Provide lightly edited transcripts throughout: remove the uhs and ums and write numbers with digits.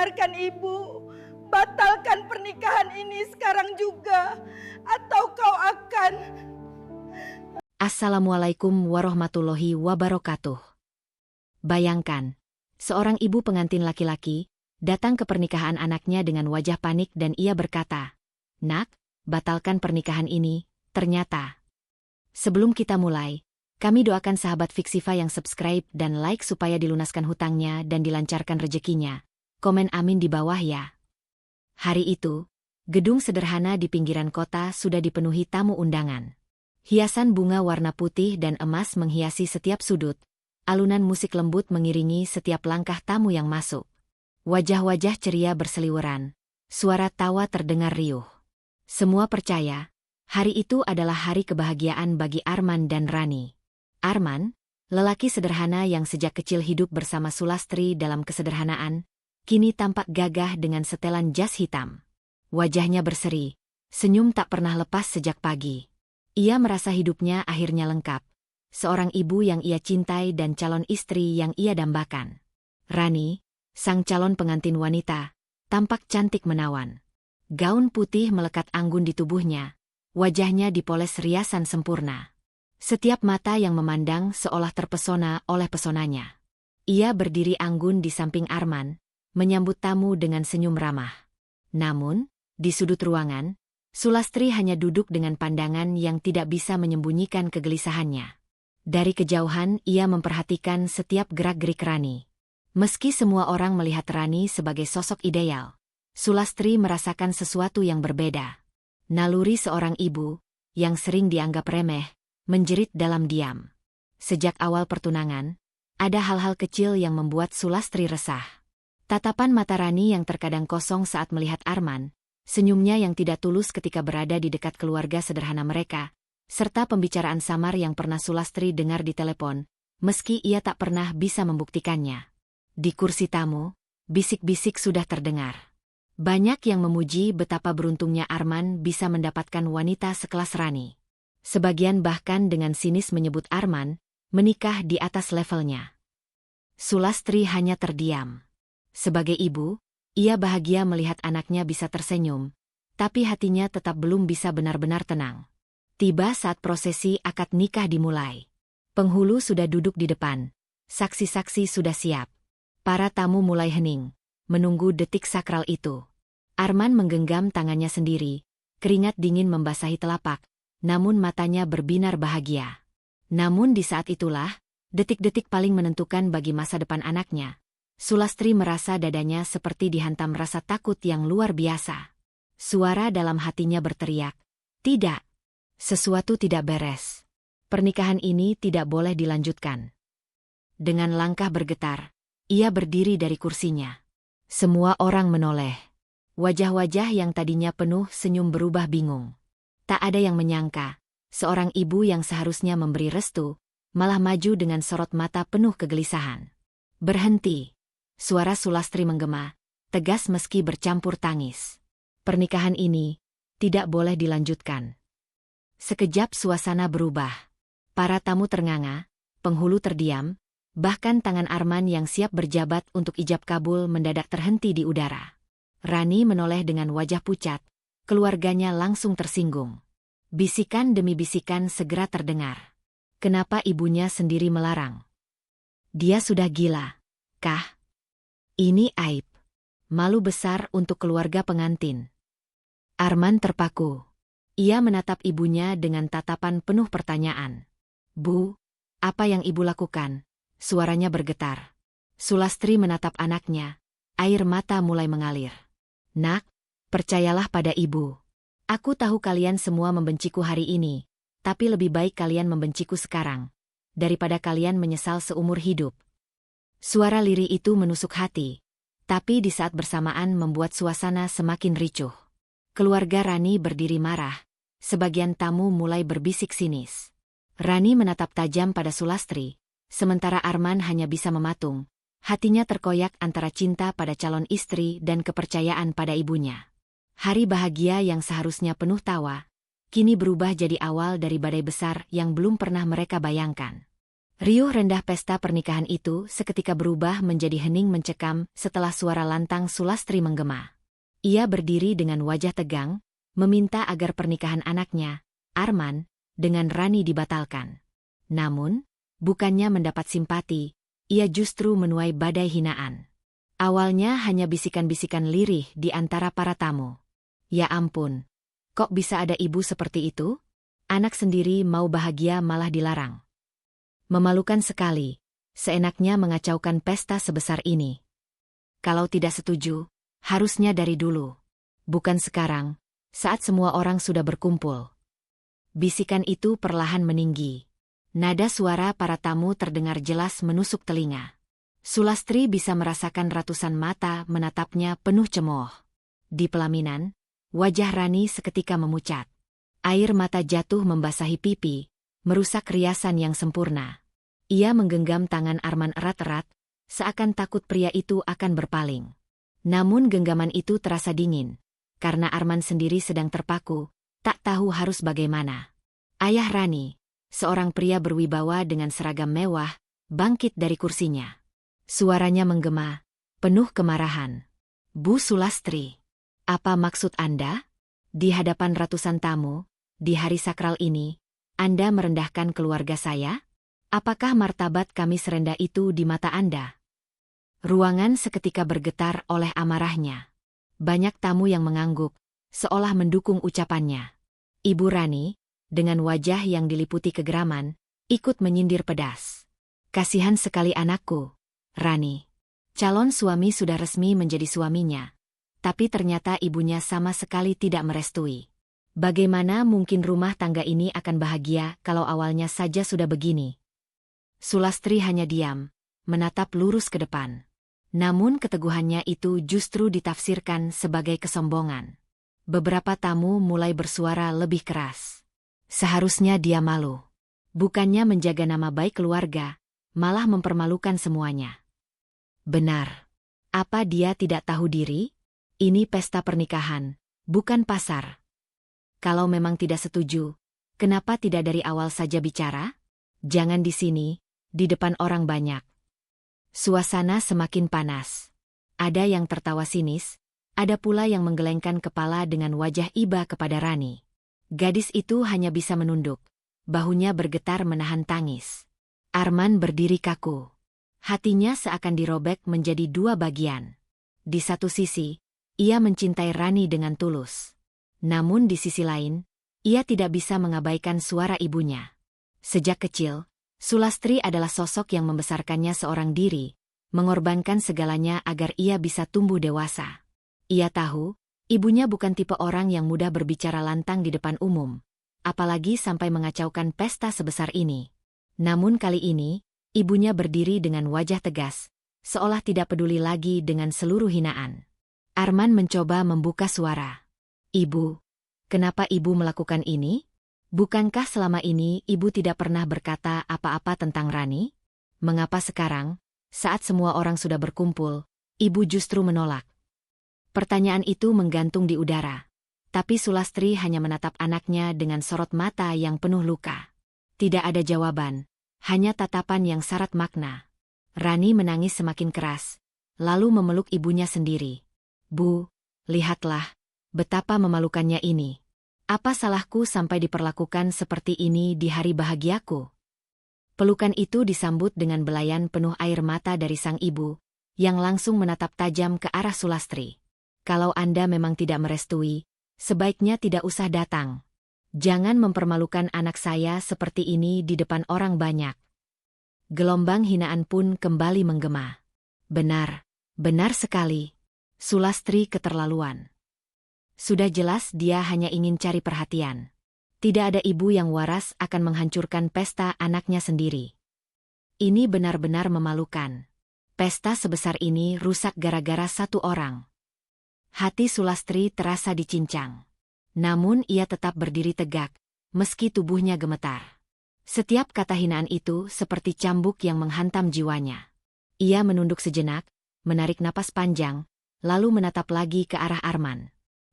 dengarkan ibu. Batalkan pernikahan ini sekarang juga, atau kau akan... Assalamualaikum warahmatullahi wabarakatuh. Bayangkan, seorang ibu pengantin laki-laki datang ke pernikahan anaknya dengan wajah panik dan ia berkata, "Nak, batalkan pernikahan ini." Ternyata, sebelum kita mulai, kami doakan sahabat Fiksifa yang subscribe dan like supaya dilunaskan hutangnya dan dilancarkan rezekinya. Komen amin di bawah ya. Hari itu, gedung sederhana di pinggiran kota sudah dipenuhi tamu undangan. Hiasan bunga warna putih dan emas menghiasi setiap sudut. Alunan musik lembut mengiringi setiap langkah tamu yang masuk. Wajah-wajah ceria berseliweran. Suara tawa terdengar riuh. Semua percaya, hari itu adalah hari kebahagiaan bagi Arman dan Rani. Arman, lelaki sederhana yang sejak kecil hidup bersama Sulastri dalam kesederhanaan, kini tampak gagah dengan setelan jas hitam. Wajahnya berseri, senyum tak pernah lepas sejak pagi. Ia merasa hidupnya akhirnya lengkap. Seorang ibu yang ia cintai dan calon istri yang ia dambakan. Rani, sang calon pengantin wanita, tampak cantik menawan. Gaun putih melekat anggun di tubuhnya, wajahnya dipoles riasan sempurna. Setiap mata yang memandang seolah terpesona oleh pesonanya. Ia berdiri anggun di samping Arman, menyambut tamu dengan senyum ramah. Namun, di sudut ruangan, Sulastri hanya duduk dengan pandangan yang tidak bisa menyembunyikan kegelisahannya. Dari kejauhan ia memperhatikan setiap gerak-gerik Rani. Meski semua orang melihat Rani sebagai sosok ideal, Sulastri merasakan sesuatu yang berbeda. Naluri seorang ibu, yang sering dianggap remeh, menjerit dalam diam. Sejak awal pertunangan, ada hal-hal kecil yang membuat Sulastri resah. Tatapan mata Rani yang terkadang kosong saat melihat Arman, senyumnya yang tidak tulus ketika berada di dekat keluarga sederhana mereka, serta pembicaraan samar yang pernah Sulastri dengar di telepon, meski ia tak pernah bisa membuktikannya. Di kursi tamu, bisik-bisik sudah terdengar. Banyak yang memuji betapa beruntungnya Arman bisa mendapatkan wanita sekelas Rani. Sebagian bahkan dengan sinis menyebut Arman menikah di atas levelnya. Sulastri hanya terdiam. Sebagai ibu, ia bahagia melihat anaknya bisa tersenyum, tapi hatinya tetap belum bisa benar-benar tenang. Tiba saat prosesi akad nikah dimulai. Penghulu sudah duduk di depan. Saksi-saksi sudah siap. Para tamu mulai hening, menunggu detik sakral itu. Arman menggenggam tangannya sendiri, keringat dingin membasahi telapak, namun matanya berbinar bahagia. Namun di saat itulah, detik-detik paling menentukan bagi masa depan anaknya. Sulastri merasa dadanya seperti dihantam rasa takut yang luar biasa. Suara dalam hatinya berteriak, "Tidak! Sesuatu tidak beres. Pernikahan ini tidak boleh dilanjutkan." Dengan langkah bergetar, ia berdiri dari kursinya. Semua orang menoleh. Wajah-wajah yang tadinya penuh senyum berubah bingung. Tak ada yang menyangka, seorang ibu yang seharusnya memberi restu, malah maju dengan sorot mata penuh kegelisahan. "Berhenti!" Suara Sulastri menggema, tegas meski bercampur tangis. "Pernikahan ini tidak boleh dilanjutkan." Sekejap suasana berubah. Para tamu ternganga, penghulu terdiam, bahkan tangan Arman yang siap berjabat untuk ijab kabul mendadak terhenti di udara. Rani menoleh dengan wajah pucat, keluarganya langsung tersinggung. Bisikan demi bisikan segera terdengar. Kenapa ibunya sendiri melarang? Dia sudah gila, kah? Ini aib. Malu besar untuk keluarga pengantin. Arman terpaku. Ia menatap ibunya dengan tatapan penuh pertanyaan. "Bu, apa yang ibu lakukan?" Suaranya bergetar. Sulastri menatap anaknya, air mata mulai mengalir. "Nak, percayalah pada ibu. Aku tahu kalian semua membenciku hari ini, tapi lebih baik kalian membenciku sekarang, daripada kalian menyesal seumur hidup." Suara lirih itu menusuk hati, tapi di saat bersamaan membuat suasana semakin ricuh. Keluarga Rani berdiri marah, sebagian tamu mulai berbisik sinis. Rani menatap tajam pada Sulastri, sementara Arman hanya bisa mematung. Hatinya terkoyak antara cinta pada calon istri dan kepercayaan pada ibunya. Hari bahagia yang seharusnya penuh tawa, kini berubah jadi awal dari badai besar yang belum pernah mereka bayangkan. Riuh rendah pesta pernikahan itu seketika berubah menjadi hening mencekam setelah suara lantang Sulastri menggema. Ia berdiri dengan wajah tegang, meminta agar pernikahan anaknya, Arman, dengan Rani dibatalkan. Namun, bukannya mendapat simpati, ia justru menuai badai hinaan. Awalnya hanya bisikan-bisikan lirih di antara para tamu. Ya ampun, kok bisa ada ibu seperti itu? Anak sendiri mau bahagia malah dilarang. Memalukan sekali, seenaknya mengacaukan pesta sebesar ini. Kalau tidak setuju, harusnya dari dulu. Bukan sekarang, saat semua orang sudah berkumpul. Bisikan itu perlahan meninggi. Nada suara para tamu terdengar jelas menusuk telinga. Sulastri bisa merasakan ratusan mata menatapnya penuh cemooh. Di pelaminan, wajah Rani seketika memucat. Air mata jatuh membasahi pipi, merusak riasan yang sempurna. Ia menggenggam tangan Arman erat-erat, seakan takut pria itu akan berpaling. Namun genggaman itu terasa dingin, karena Arman sendiri sedang terpaku, tak tahu harus bagaimana. Ayah Rani, seorang pria berwibawa dengan seragam mewah, bangkit dari kursinya. Suaranya menggema, penuh kemarahan. Bu Sulastri, apa maksud Anda? Di hadapan ratusan tamu, di hari sakral ini, Anda merendahkan keluarga saya? Apakah martabat kami serendah itu di mata Anda? Ruangan seketika bergetar oleh amarahnya. Banyak tamu yang mengangguk, seolah mendukung ucapannya. Ibu Rani, dengan wajah yang diliputi kegeraman, ikut menyindir pedas. Kasihan sekali anakku, Rani. Calon suami sudah resmi menjadi suaminya, tapi ternyata ibunya sama sekali tidak merestui. Bagaimana mungkin rumah tangga ini akan bahagia kalau awalnya saja sudah begini? Sulastri hanya diam, menatap lurus ke depan. Namun keteguhannya itu justru ditafsirkan sebagai kesombongan. Beberapa tamu mulai bersuara lebih keras. Seharusnya dia malu. Bukannya menjaga nama baik keluarga, malah mempermalukan semuanya. Benar. Apa dia tidak tahu diri? Ini pesta pernikahan, bukan pasar. Kalau memang tidak setuju, kenapa tidak dari awal saja bicara? Jangan di sini, di depan orang banyak. Suasana semakin panas. Ada yang tertawa sinis, ada pula yang menggelengkan kepala dengan wajah iba kepada Rani. Gadis itu hanya bisa menunduk, bahunya bergetar menahan tangis. Arman berdiri kaku. Hatinya seakan dirobek menjadi dua bagian. Di satu sisi, ia mencintai Rani dengan tulus. Namun di sisi lain, ia tidak bisa mengabaikan suara ibunya. Sejak kecil, Sulastri adalah sosok yang membesarkannya seorang diri, mengorbankan segalanya agar ia bisa tumbuh dewasa. Ia tahu, ibunya bukan tipe orang yang mudah berbicara lantang di depan umum, apalagi sampai mengacaukan pesta sebesar ini. Namun kali ini, ibunya berdiri dengan wajah tegas, seolah tidak peduli lagi dengan seluruh hinaan. Arman mencoba membuka suara. Ibu, kenapa ibu melakukan ini? Bukankah selama ini ibu tidak pernah berkata apa-apa tentang Rani? Mengapa sekarang, saat semua orang sudah berkumpul, ibu justru menolak? Pertanyaan itu menggantung di udara. Tapi Sulastri hanya menatap anaknya dengan sorot mata yang penuh luka. Tidak ada jawaban, hanya tatapan yang syarat makna. Rani menangis semakin keras, lalu memeluk ibunya sendiri. Bu, lihatlah, betapa memalukannya ini. Apa salahku sampai diperlakukan seperti ini di hari bahagiaku? Pelukan itu disambut dengan belayan penuh air mata dari sang ibu, yang langsung menatap tajam ke arah Sulastri. Kalau Anda memang tidak merestui, sebaiknya tidak usah datang. Jangan mempermalukan anak saya seperti ini di depan orang banyak. Gelombang hinaan pun kembali menggema. Benar, benar sekali. Sulastri keterlaluan. Sudah jelas dia hanya ingin cari perhatian. Tidak ada ibu yang waras akan menghancurkan pesta anaknya sendiri. Ini benar-benar memalukan. Pesta sebesar ini rusak gara-gara satu orang. Hati Sulastri terasa dicincang. Namun ia tetap berdiri tegak, meski tubuhnya gemetar. Setiap kata hinaan itu seperti cambuk yang menghantam jiwanya. Ia menunduk sejenak, menarik napas panjang, lalu menatap lagi ke arah Arman.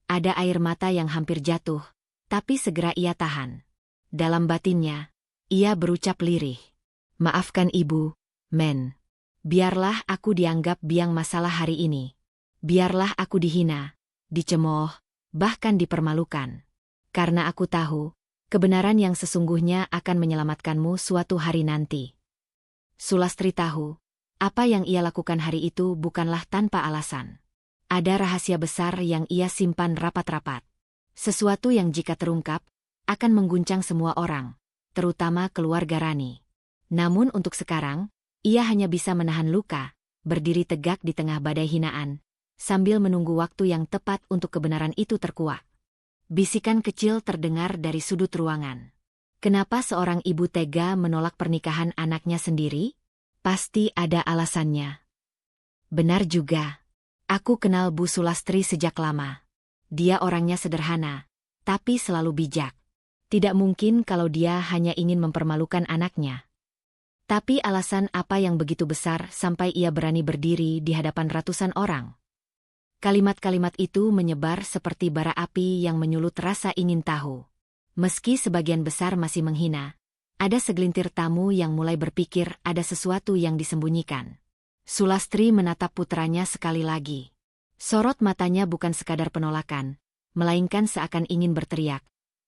Ada air mata yang hampir jatuh, tapi segera ia tahan. Dalam batinnya, ia berucap lirih. Maafkan ibu, Men. Biarlah aku dianggap biang masalah hari ini. Biarlah aku dihina, dicemooh, bahkan dipermalukan. Karena aku tahu, kebenaran yang sesungguhnya akan menyelamatkanmu suatu hari nanti. Sulastri tahu, apa yang ia lakukan hari itu bukanlah tanpa alasan. Ada rahasia besar yang ia simpan rapat-rapat. Sesuatu yang jika terungkap, akan mengguncang semua orang, terutama keluarga Rani. Namun untuk sekarang, ia hanya bisa menahan luka, berdiri tegak di tengah badai hinaan, sambil menunggu waktu yang tepat untuk kebenaran itu terkuak. Bisikan kecil terdengar dari sudut ruangan. Kenapa seorang ibu tega menolak pernikahan anaknya sendiri? Pasti ada alasannya. Benar juga. Aku kenal Bu Sulastri sejak lama. Dia orangnya sederhana, tapi selalu bijak. Tidak mungkin kalau dia hanya ingin mempermalukan anaknya. Tapi alasan apa yang begitu besar sampai ia berani berdiri di hadapan ratusan orang? Kalimat-kalimat itu menyebar seperti bara api yang menyulut rasa ingin tahu. Meski sebagian besar masih menghina, ada segelintir tamu yang mulai berpikir ada sesuatu yang disembunyikan. Sulastri menatap putranya sekali lagi. Sorot matanya bukan sekadar penolakan, melainkan seakan ingin berteriak,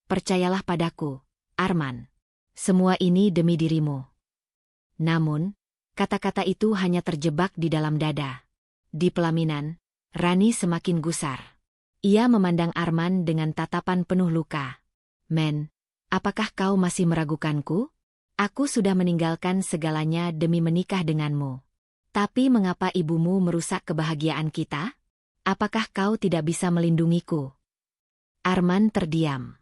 "Percayalah padaku, Arman. Semua ini demi dirimu." Namun, kata-kata itu hanya terjebak di dalam dada. Di pelaminan, Rani semakin gusar. Ia memandang Arman dengan tatapan penuh luka. "Men, apakah kau masih meragukanku? Aku sudah meninggalkan segalanya demi menikah denganmu. Tapi mengapa ibumu merusak kebahagiaan kita? Apakah kau tidak bisa melindungiku?" Arman terdiam.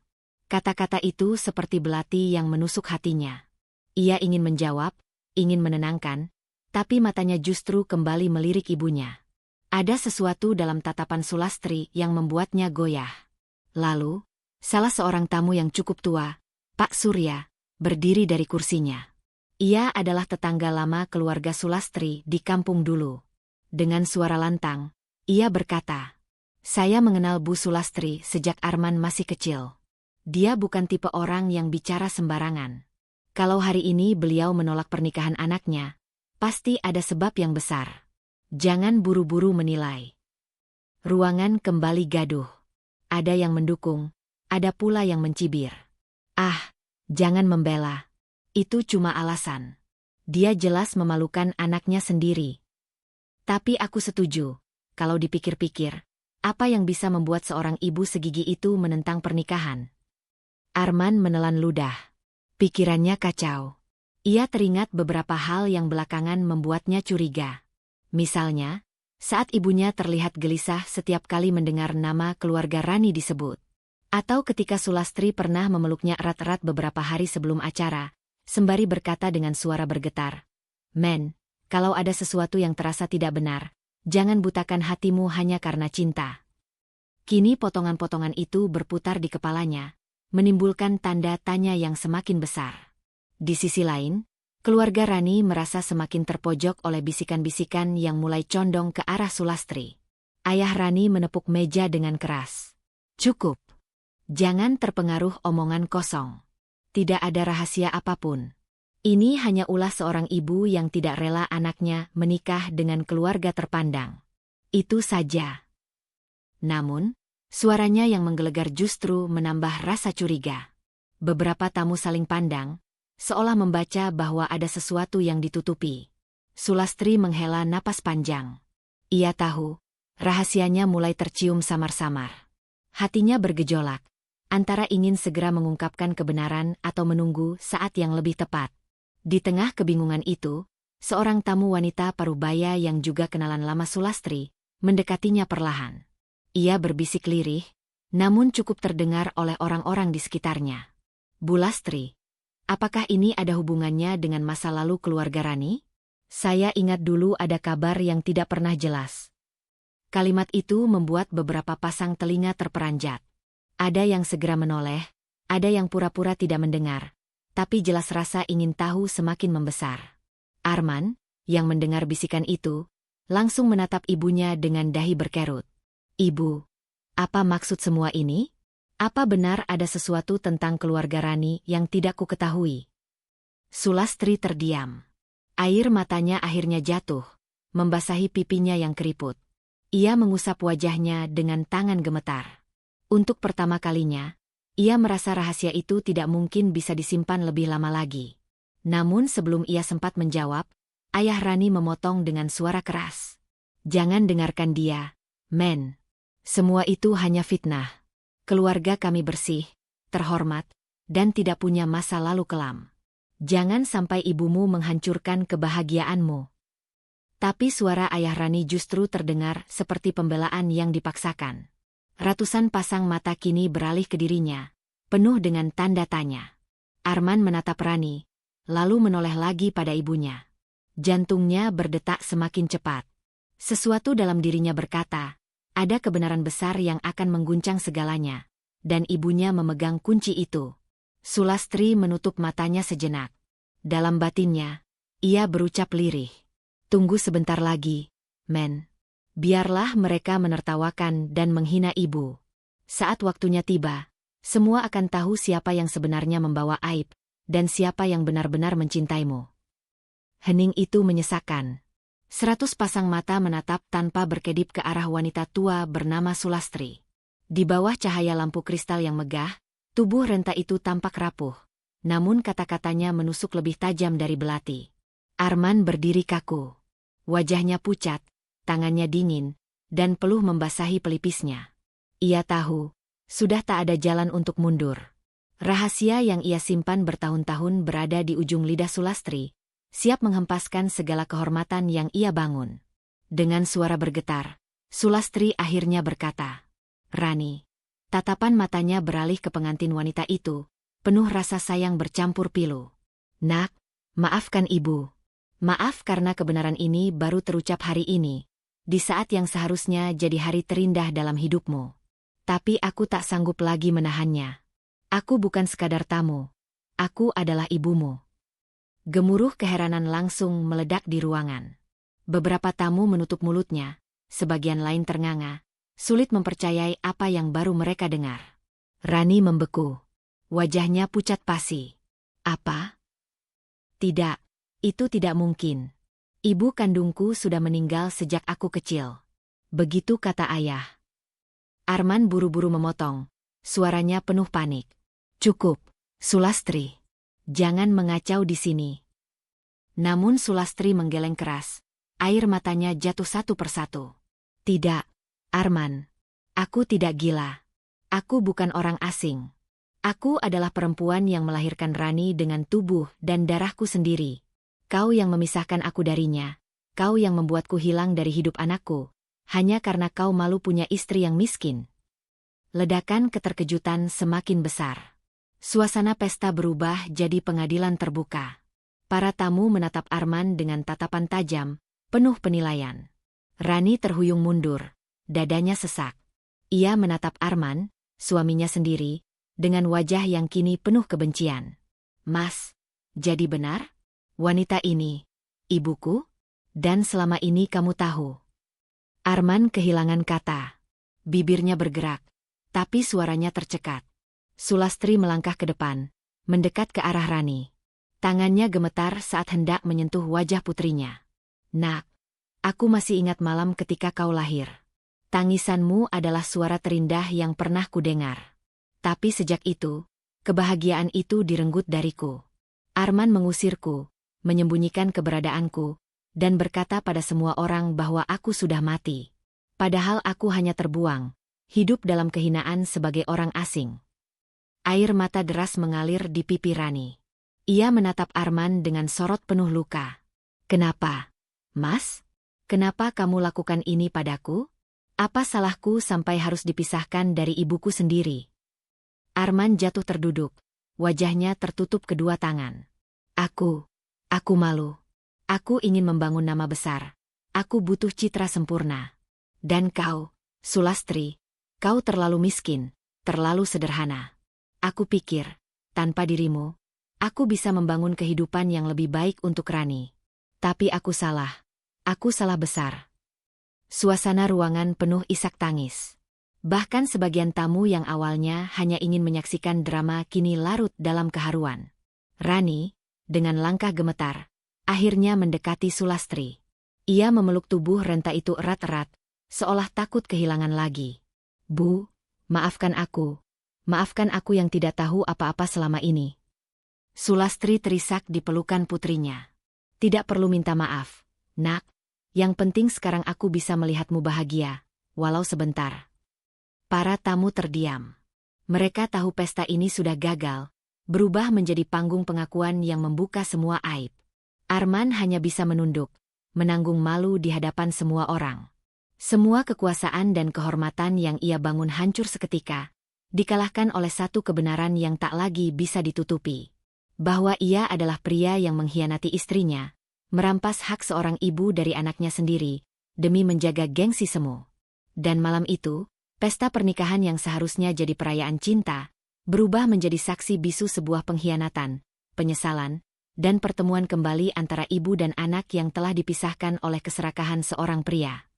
Kata-kata itu seperti belati yang menusuk hatinya. Ia ingin menjawab, ingin menenangkan, tapi matanya justru kembali melirik ibunya. Ada sesuatu dalam tatapan Sulastri yang membuatnya goyah. Lalu, salah seorang tamu yang cukup tua, Pak Surya, berdiri dari kursinya. Ia adalah tetangga lama keluarga Sulastri di kampung dulu. Dengan suara lantang, ia berkata, "Saya mengenal Bu Sulastri sejak Arman masih kecil. Dia bukan tipe orang yang bicara sembarangan. Kalau hari ini beliau menolak pernikahan anaknya, pasti ada sebab yang besar. Jangan buru-buru menilai." Ruangan kembali gaduh. Ada yang mendukung, ada pula yang mencibir. "Ah, jangan membela. Itu cuma alasan. Dia jelas memalukan anaknya sendiri." Tapi aku setuju, kalau dipikir-pikir, apa yang bisa membuat seorang ibu segigi itu menentang pernikahan? Arman menelan ludah. Pikirannya kacau. Ia teringat beberapa hal yang belakangan membuatnya curiga. Misalnya, saat ibunya terlihat gelisah setiap kali mendengar nama keluarga Rani disebut. Atau ketika Sulastri pernah memeluknya erat-erat beberapa hari sebelum acara, sembari berkata dengan suara bergetar, "Men, kalau ada sesuatu yang terasa tidak benar, jangan butakan hatimu hanya karena cinta." Kini potongan-potongan itu berputar di kepalanya, menimbulkan tanda tanya yang semakin besar. Di sisi lain, keluarga Rani merasa semakin terpojok oleh bisikan-bisikan yang mulai condong ke arah Sulastri. Ayah Rani menepuk meja dengan keras. "Cukup. Jangan terpengaruh omongan kosong. Tidak ada rahasia apapun. Ini hanya ulah seorang ibu yang tidak rela anaknya menikah dengan keluarga terpandang. Itu saja." Namun, suaranya yang menggelegar justru menambah rasa curiga. Beberapa tamu saling pandang, seolah membaca bahwa ada sesuatu yang ditutupi. Sulastri menghela napas panjang. Ia tahu, rahasianya mulai tercium samar-samar. Hatinya bergejolak, antara ingin segera mengungkapkan kebenaran atau menunggu saat yang lebih tepat. Di tengah kebingungan itu, seorang tamu wanita parubaya yang juga kenalan lama Sulastri, mendekatinya perlahan. Ia berbisik lirih, namun cukup terdengar oleh orang-orang di sekitarnya. "Bu Lastri, apakah ini ada hubungannya dengan masa lalu keluarga Rani? Saya ingat dulu ada kabar yang tidak pernah jelas." Kalimat itu membuat beberapa pasang telinga terperanjat. Ada yang segera menoleh, ada yang pura-pura tidak mendengar, tapi jelas rasa ingin tahu semakin membesar. Arman, yang mendengar bisikan itu, langsung menatap ibunya dengan dahi berkerut. "Ibu, apa maksud semua ini? Apa benar ada sesuatu tentang keluarga Rani yang tidak ku ketahui?" Sulastri terdiam. Air matanya akhirnya jatuh, membasahi pipinya yang keriput. Ia mengusap wajahnya dengan tangan gemetar. Untuk pertama kalinya, ia merasa rahasia itu tidak mungkin bisa disimpan lebih lama lagi. Namun sebelum ia sempat menjawab, Ayah Rani memotong dengan suara keras. Jangan dengarkan dia, men. Semua itu hanya fitnah. Keluarga kami bersih, terhormat, dan tidak punya masa lalu kelam. Jangan sampai ibumu menghancurkan kebahagiaanmu. Tapi suara Ayah Rani justru terdengar seperti pembelaan yang dipaksakan. Ratusan pasang mata kini beralih ke dirinya, penuh dengan tanda tanya. Arman menatap Rani, lalu menoleh lagi pada ibunya. Jantungnya berdetak semakin cepat. Sesuatu dalam dirinya berkata, ada kebenaran besar yang akan mengguncang segalanya, dan ibunya memegang kunci itu. Sulastri menutup matanya sejenak. Dalam batinnya, ia berucap lirih. Tunggu sebentar lagi, men. Biarlah mereka menertawakan dan menghina ibu. Saat waktunya tiba, semua akan tahu siapa yang sebenarnya membawa aib, dan siapa yang benar-benar mencintaimu. Hening itu menyesakkan. 100 pasang mata menatap tanpa berkedip ke arah wanita tua bernama Sulastri. Di bawah cahaya lampu kristal yang megah, tubuh renta itu tampak rapuh, namun kata-katanya menusuk lebih tajam dari belati. Arman berdiri kaku. Wajahnya pucat, tangannya dingin, dan peluh membasahi pelipisnya. Ia tahu, sudah tak ada jalan untuk mundur. Rahasia yang ia simpan bertahun-tahun berada di ujung lidah Sulastri, siap menghempaskan segala kehormatan yang ia bangun. Dengan suara bergetar, Sulastri akhirnya berkata, Rani. Tatapan matanya beralih ke pengantin wanita itu, penuh rasa sayang bercampur pilu. Nak, maafkan ibu. Maaf karena kebenaran ini baru terucap hari ini, di saat yang seharusnya jadi hari terindah dalam hidupmu. Tapi aku tak sanggup lagi menahannya. Aku bukan sekadar tamu. Aku adalah ibumu. Gemuruh keheranan langsung meledak di ruangan. Beberapa tamu menutup mulutnya, sebagian lain ternganga. Sulit mempercayai apa yang baru mereka dengar. Rani membeku. Wajahnya pucat pasi. Apa? Tidak, itu tidak mungkin. Ibu kandungku sudah meninggal sejak aku kecil. Begitu kata ayah. Arman buru-buru memotong. Suaranya penuh panik. Cukup, Sulastri. Jangan mengacau di sini. Namun Sulastri menggeleng keras. Air matanya jatuh satu persatu. Tidak. Arman, aku tidak gila. Aku bukan orang asing. Aku adalah perempuan yang melahirkan Rani dengan tubuh dan darahku sendiri. Kau yang memisahkan aku darinya. Kau yang membuatku hilang dari hidup anakku. Hanya karena kau malu punya istri yang miskin. Ledakan keterkejutan semakin besar. Suasana pesta berubah jadi pengadilan terbuka. Para tamu menatap Arman dengan tatapan tajam, penuh penilaian. Rani terhuyung mundur. Dadanya sesak. Ia menatap Arman, suaminya sendiri, dengan wajah yang kini penuh kebencian. Mas, jadi benar? Wanita ini, ibuku? Dan selama ini kamu tahu? Arman kehilangan kata. Bibirnya bergerak, tapi suaranya tercekat. Sulastri melangkah ke depan, mendekat ke arah Rani. Tangannya gemetar saat hendak menyentuh wajah putrinya. Nak, aku masih ingat malam ketika kau lahir. Tangisanmu adalah suara terindah yang pernah kudengar. Tapi sejak itu, kebahagiaan itu direnggut dariku. Arman mengusirku, menyembunyikan keberadaanku, dan berkata pada semua orang bahwa aku sudah mati. Padahal aku hanya terbuang, hidup dalam kehinaan sebagai orang asing. Air mata deras mengalir di pipi Rani. Ia menatap Arman dengan sorot penuh luka. Kenapa, Mas? Kenapa kamu lakukan ini padaku? Apa salahku sampai harus dipisahkan dari ibuku sendiri? Arman jatuh terduduk, wajahnya tertutup kedua tangan. Aku malu. Aku ingin membangun nama besar. Aku butuh citra sempurna. Dan kau, Sulastri, kau terlalu miskin, terlalu sederhana. Aku pikir, tanpa dirimu, aku bisa membangun kehidupan yang lebih baik untuk Rani. Tapi aku salah. Aku salah besar. Suasana ruangan penuh isak tangis. Bahkan sebagian tamu yang awalnya hanya ingin menyaksikan drama kini larut dalam keharuan. Rani, dengan langkah gemetar, akhirnya mendekati Sulastri. Ia memeluk tubuh renta itu erat-erat, seolah takut kehilangan lagi. "Bu, maafkan aku yang tidak tahu apa-apa selama ini." Sulastri terisak di pelukan putrinya. "Tidak perlu minta maaf, Nak. Yang penting sekarang aku bisa melihatmu bahagia, walau sebentar." Para tamu terdiam. Mereka tahu pesta ini sudah gagal, berubah menjadi panggung pengakuan yang membuka semua aib. Arman hanya bisa menunduk, menanggung malu di hadapan semua orang. Semua kekuasaan dan kehormatan yang ia bangun hancur seketika, dikalahkan oleh satu kebenaran yang tak lagi bisa ditutupi. Bahwa ia adalah pria yang mengkhianati istrinya, merampas hak seorang ibu dari anaknya sendiri, demi menjaga gengsi semu. Dan malam itu, pesta pernikahan yang seharusnya jadi perayaan cinta, berubah menjadi saksi bisu sebuah pengkhianatan, penyesalan, dan pertemuan kembali antara ibu dan anak yang telah dipisahkan oleh keserakahan seorang pria.